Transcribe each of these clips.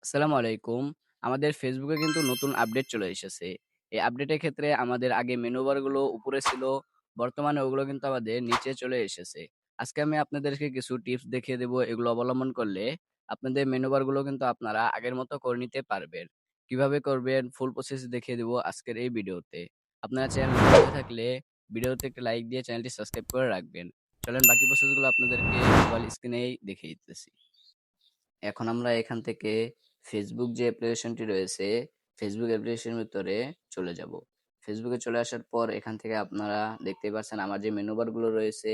আসসালামু আলাইকুম। আমাদের ফেসবুকে কিন্তু নতুন আপডেট চলে এসেছে। এই আপডেটের ক্ষেত্রে আমাদের আগে মেনু বার গুলো উপরে ছিল, বর্তমানে ওগুলো কিন্তু আমাদের নিচে চলে এসেছে। আজকে আমি আপনাদেরকে কিছু টিপস দেখিয়ে দেব, এগুলো অবলম্বন করলে আপনাদের মেনু বার গুলো কিন্তু আপনারা আগের মতো করে নিতে পারবেন। কিভাবে করবেন ফুল প্রসেস দেখিয়ে দেব আজকের এই ভিডিওতে। আপনারা চ্যানেল নতুন হয়ে থাকলে ভিডিওতে একটা লাইক দিয়ে চ্যানেলটি সাবস্ক্রাইব করে রাখবেন। চলেন বাকি প্রসেস গুলো আপনাদেরকে মোবাইল স্ক্রিনেই দেখিয়ে দিতেছি। এখন আমরা এখান থেকে ফেসবুক যে অ্যাপ্লিকেশনটি রয়েছে, ফেসবুক অ্যাপ্লিকেশনের ভিতরে চলে যাব। ফেসবুকে চলে আসার পর এখান থেকে আপনারা দেখতেই পাচ্ছেন আমার যে মেনু বার গুলো রয়েছে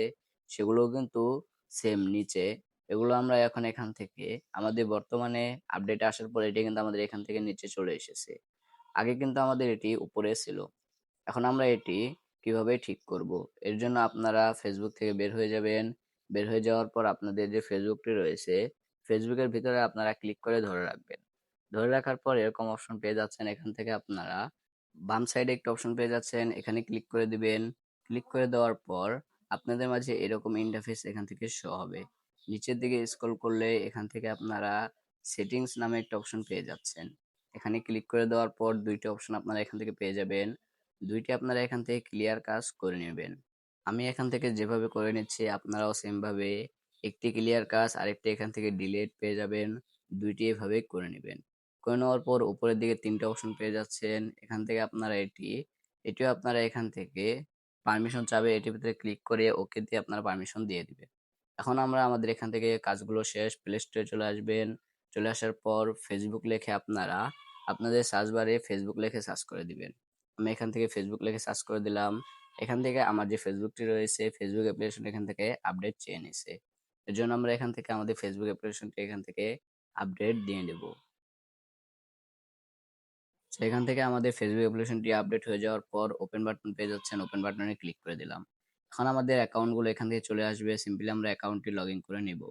সেগুলোও কিন্তু সেম নিচে। এগুলো আমরা এখন এখান থেকে আমাদের বর্তমানে আপডেট আসার পর এটি কিন্তু আমাদের এখান থেকে নিচে চলে এসেছে। আগে কিন্তু আমাদের এটি উপরে ছিল। এখন আমরা এটি কিভাবে ঠিক করব? এর জন্য আপনারা ফেসবুক থেকে বের হয়ে যাবেন। বের হয়ে যাওয়ার পর আপনাদের যে ফেসবুকটি রয়েছে, ফেসবুকের ভিতরে আপনারা ক্লিক করে ধরে রাখবেন। ধরে রাখার পর এরকম অপশন পেয়ে যাচ্ছেন। এখান থেকে আপনারা বাম সাইডে একটা অপশন পেয়ে যাচ্ছেন, এখানে ক্লিক করে দিবেন। ক্লিক করে দেওয়ার পর আপনাদের মাঝে এরকম ইন্টারফেস এখান থেকে শো হবে। নিচের দিকে স্ক্রল করলে এখান থেকে আপনারা সেটিংস নামে একটা অপশন পেয়ে যাচ্ছেন। এখানে ক্লিক করে দেওয়ার পর দুইটা অপশন আপনারা এখান থেকে পেয়ে যাবেন। দুইটি আপনারা এখান থেকে ক্লিয়ার কাজ করে নেবেন। আমি এখান থেকে যেভাবে করে নিচ্ছি আপনারাও সেম ভাবে একটি ক্লিয়ার কাজ আরেকটি এখান থেকে ডিলিট পেয়ে যাবেন। দুইটি এভাবে করে নেবেন। করে নেওয়ার পর উপরের দিকে তিনটা অপশন পেয়ে যাচ্ছেন। এখান থেকে আপনারা এটিও আপনারা এখান থেকে পারমিশন চাবে, এটির ভিতরে ক্লিক করে ওকে দিয়ে আপনারা পারমিশন দিয়ে দিবেন। এখন আমরা আমাদের এখান থেকে কাজগুলো শেষ, প্লে স্টোরে চলে আসবেন। চলে আসার পর ফেসবুক লিখে আপনারা আপনাদের সার্চ বারে ফেসবুক লিখে সার্চ করে দিবেন। আমি এখান থেকে ফেসবুক লিখে সার্চ করে দিলাম। এখান থেকে আমার যে ফেসবুকটি রয়েছে ফেসবুক অ্যাপ্লিকেশন এখান থেকে আপডেট চেয়ে নিছে। এর জন্য আমরা এখান থেকে আমাদের ফেসবুক অ্যাপ্লিকেশনটি এখান থেকে আপডেট দিয়ে দেব। সেখান থেকে আমাদের ফেসবুক অ্যাপ্লিকেশনটি আপডেট হয়ে যাওয়ার পর ওপেন বাটন পেয়ে যাচ্ছেন, ওপেন বাটনে ক্লিক করে দিলাম। এখন আমাদের অ্যাকাউন্টগুলো এখান থেকে চলে আসবে, সিম্পলি আমরা অ্যাকাউন্টটি লগ ইন করে নিব।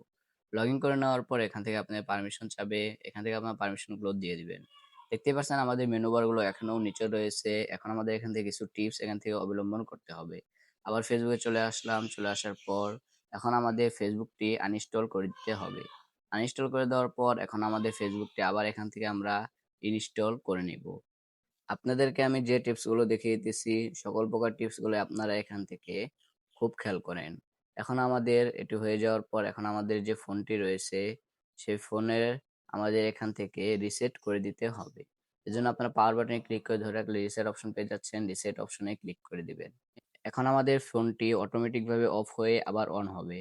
লগ ইন করে নেওয়ার পর এখান থেকে আপনার পারমিশন চাবে, এখান থেকে আপনার পারমিশনগুলো দিয়ে দিবেন। দেখতেই পাচ্ছেন আমাদের মেনু বারগুলো এখনো নিচে রয়েছে। এখন আমাদের এখান থেকে কিছু টিপস এখান থেকে অবলম্বন করতে হবে। আবার ফেসবুকে চলে আসলাম, চলে আসার পর এখন আমাদের ফেসবুকটি আনইনস্টল করে দিতে হবে। আনইনস্টল করে দেওয়ার পর এখন আমাদের ফেসবুকটি আবার এখান থেকে আমরা ইনস্টল করে নিব। আপনাদেরকে আমি যে টিপস গুলো দেখিয়ে দিতেছি সকল প্রকার টিপস গুলো আপনারা এখান থেকে খুব খেয়াল করেন। এখন আমাদের এটি হয়ে যাওয়ার পর এখন আমাদের যে ফোনটি রয়েছে সেই ফোনের আমাদের এখান থেকে রিসেট করে দিতে হবে। এজন্য আপনারা পাওয়ার বাটনে ক্লিক করে ধরে রাখলে রিসেট অপশন পেয়ে যাচ্ছেন, রিসেট অপশনে ক্লিক করে দিবেন। এখন আমাদের ফোনটি অটোমেটিক ভাবে অফ হয়ে আবার অন হবে।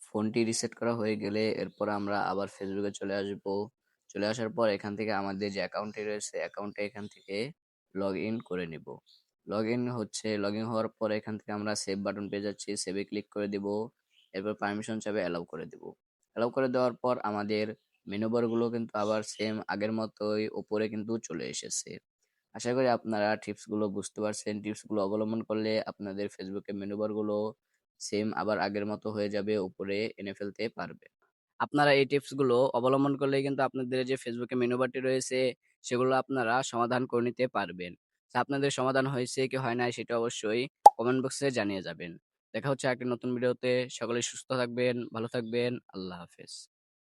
ফোনটি রিসেট করা হয়ে গেলে এরপর আমরা আবার ফেসবুকে চলে আসব। চলে আসার পর এখান থেকে আমাদের যে অ্যাকাউন্টটি রয়েছে অ্যাকাউন্টে এখান থেকে লগ ইন করে নিব। লগ ইন হওয়ার পর এখান থেকে আমরা সেভ বাটন পেয়ে যাচ্ছি, সেভে ক্লিক করে দিব। এরপর পারমিশন চাবে, অ্যালাউ করে দিব। অ্যালাউ করে দেওয়ার পর আমাদের মেনু বার গুলো কিন্তু আবার সেম আগের মতোই উপরে কিন্তু চলে এসেছে। আশা করি আপনারা টিপস গুলো বুঝতে পারছেন। টিপস গুলো অবলম্বন করলে আপনাদের ফেসবুকে মেনু বার গুলো সেম আবার আগের মতো হয়ে যাবে, উপরে এনে ফেলতে পারবে। আপনারা এই টিপস গুলো অবলম্বন করলে কিন্তু আপনাদের যে ফেসবুকে মেনু বারটি রয়েছে সেগুলো আপনারা সমাধান করে নিতে পারবেন। তা আপনাদের সমাধান হয়েছে কি হয় নাই সেটা অবশ্যই কমেন্ট বক্সে জানিয়ে যাবেন। দেখা হচ্ছে একটা নতুন ভিডিওতে। সকলে সুস্থ থাকবেন, ভালো থাকবেন। আল্লাহ হাফেজ।